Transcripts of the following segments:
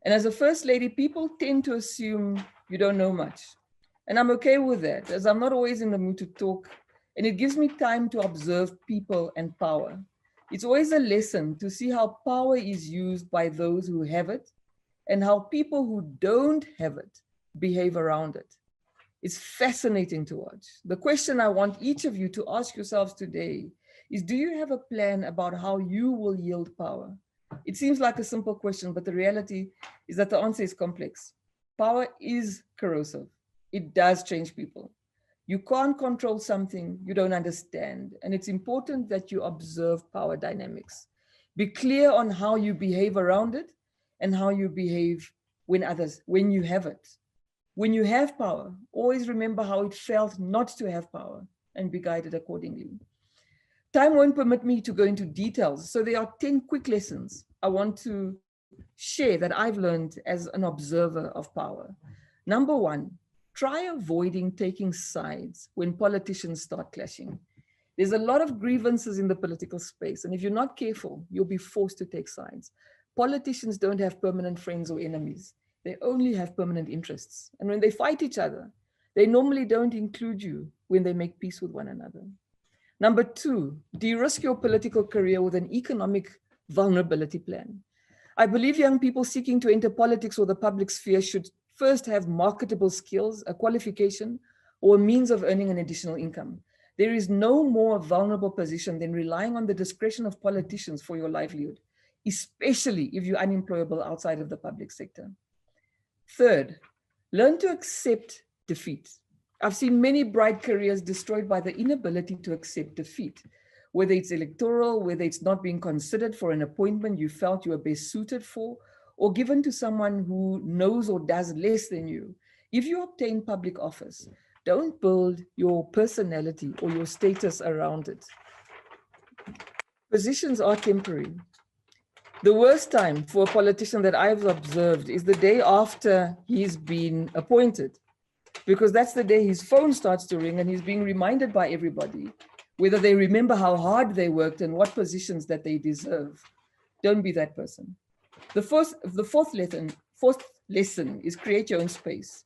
And as a first lady, people tend to assume you don't know much. And I'm okay with that, as I'm not always in the mood to talk, and it gives me time to observe people and power. It's always a lesson to see how power is used by those who have it and how people who don't have it behave around it. It's fascinating to watch. The question I want each of you to ask yourselves today is, do you have a plan about how you will yield power? It seems like a simple question, but the reality is that the answer is complex. Power is corrosive. It does change people. You can't control something you don't understand, and it's important that you observe power dynamics. Be clear on how you behave around it and how you behave when you have it. When you have power, always remember how it felt not to have power and be guided accordingly. Time won't permit me to go into details, so there are 10 quick lessons I want to share that I've learned as an observer of power. Number one, try avoiding taking sides when politicians start clashing. There's a lot of grievances in the political space, and if you're not careful, you'll be forced to take sides. Politicians don't have permanent friends or enemies. They only have permanent interests. And when they fight each other, they normally don't include you when they make peace with one another. Number two, de-risk your political career with an economic vulnerability plan. I believe young people seeking to enter politics or the public sphere should first have marketable skills, a qualification, or a means of earning an additional income. There is no more vulnerable position than relying on the discretion of politicians for your livelihood, especially if you're unemployable outside of the public sector. Third, learn to accept defeat. I've seen many bright careers destroyed by the inability to accept defeat, whether it's electoral, whether it's not being considered for an appointment you felt you were best suited for, or given to someone who knows or does less than you. If you obtain public office, don't build your personality or your status around it. Positions are temporary. The worst time for a politician that I've observed is the day after he's been appointed, because that's the day his phone starts to ring and he's being reminded by everybody whether they remember how hard they worked and what positions that they deserve. Don't be that person. The fourth lesson is create your own space.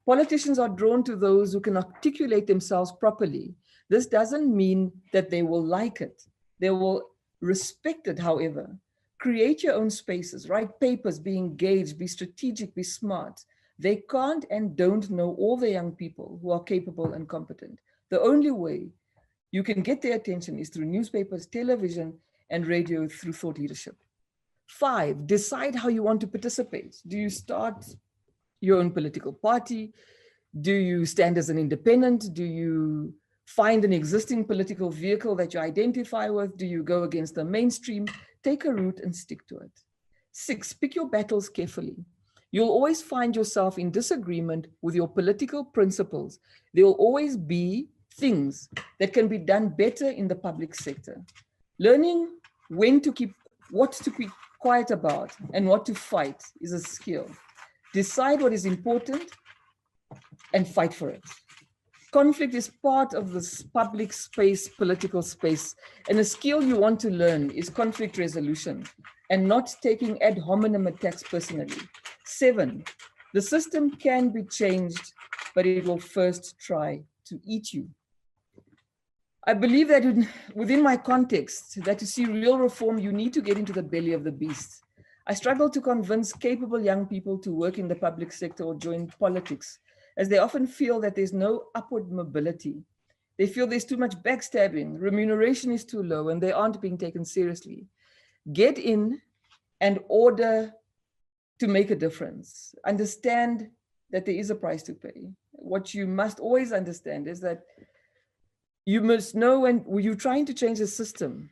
Politicians are drawn to those who can articulate themselves properly. This doesn't mean that they will like it. They will respect it, however. Create your own spaces, write papers, be engaged, be strategic, be smart. They can't and don't know all the young people who are capable and competent. The only way you can get their attention is through newspapers, television, and radio through thought leadership. 5, decide how you want to participate. Do you start your own political party? Do you stand as an independent? Do you find an existing political vehicle that you identify with? Do you go against the mainstream? Take a route and stick to it. 6, pick your battles carefully. You'll always find yourself in disagreement with your political principles. There will always be things that can be done better in the public sector. Learning what to keep quiet about and what to fight is a skill. Decide what is important and fight for it. Conflict is part of this public space, political space, and a skill you want to learn is conflict resolution and not taking ad hominem attacks personally. 7, the system can be changed, but it will first try to eat you. I believe that within my context, that to see real reform, you need to get into the belly of the beast. I struggle to convince capable young people to work in the public sector or join politics, as they often feel that there's no upward mobility. They feel there's too much backstabbing, remuneration is too low, and they aren't being taken seriously. Get in and order to make a difference. Understand that there is a price to pay. What you must always understand is that you must know when you're trying to change the system,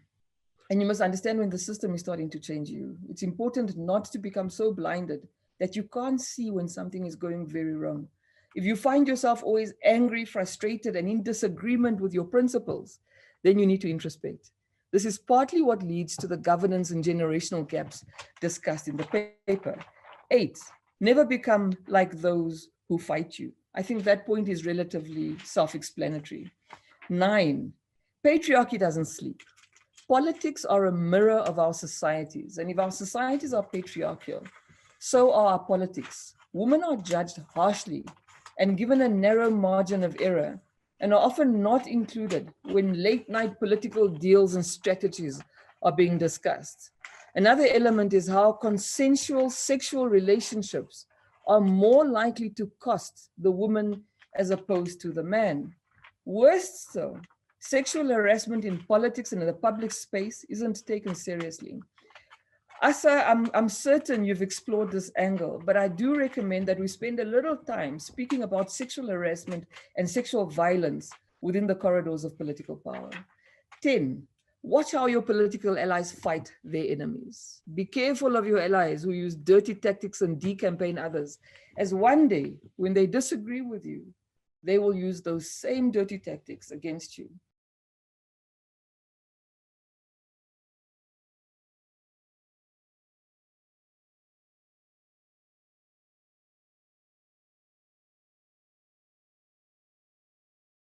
and you must understand when the system is starting to change you. It's important not to become so blinded that you can't see when something is going very wrong. If you find yourself always angry, frustrated, and in disagreement with your principles, then you need to introspect. This is partly what leads to the governance and generational gaps discussed in the paper. 8, never become like those who fight you. I think that point is relatively self-explanatory. 9, patriarchy doesn't sleep. Politics are a mirror of our societies, and if our societies are patriarchal, So are our politics. Women are judged harshly and given a narrow margin of error, and are often not included when late night political deals and strategies are being discussed. Another element is how consensual sexual relationships are more likely to cost the woman as opposed to the man. Worse so, sexual harassment in politics and in the public space isn't taken seriously. Asa, I'm certain you've explored this angle, but I do recommend that we spend a little time speaking about sexual harassment and sexual violence within the corridors of political power. 10, watch how your political allies fight their enemies. Be careful of your allies who use dirty tactics and decampaign others, as one day when they disagree with you, they will use those same dirty tactics against you.